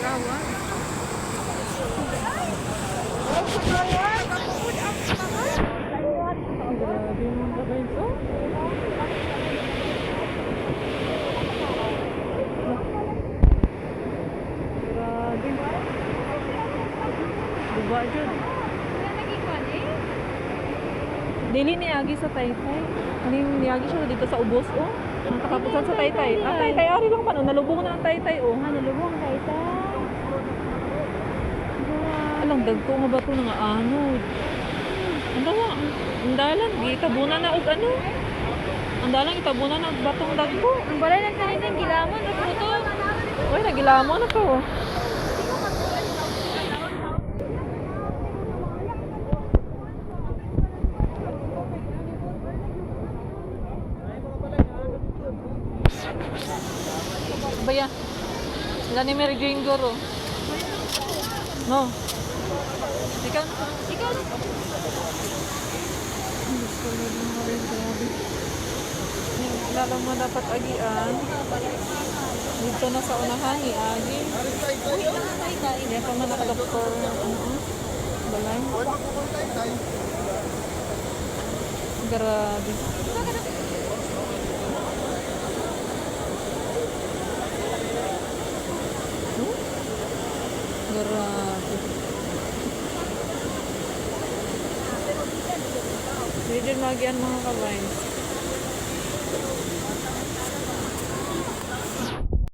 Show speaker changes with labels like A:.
A: Kawa. Grabe yung mga guys, oh. Grabe. Diba, Jud? Dili ni Agi sa Taytay. Ani ni Agi siya dito sa Ubos, oh. Ang katapusan sa Taytay. Ang Taytay, ari lang man, oh. Nalubong na ang Taytay, oh.
B: Nalubong Taytay.
A: Alang dagko nga ba ito nga ano? Ang dalan, itabunan na og ano? Ang dalan, itabunan na og batong dagko.
B: Ang balay lang tayo ng gilamon o puto.
A: Uy, nagilamon na to. Baya, sila ni Mary Jane Goro. No. Ikaw na.
B: Ikaw na.
A: Lalo mo dapat agian. Dito na sa unahan ni Agi. Hindi pa man nakadoktor. Balay. Grabe. Grabe. Hindi din magian mga kabayan.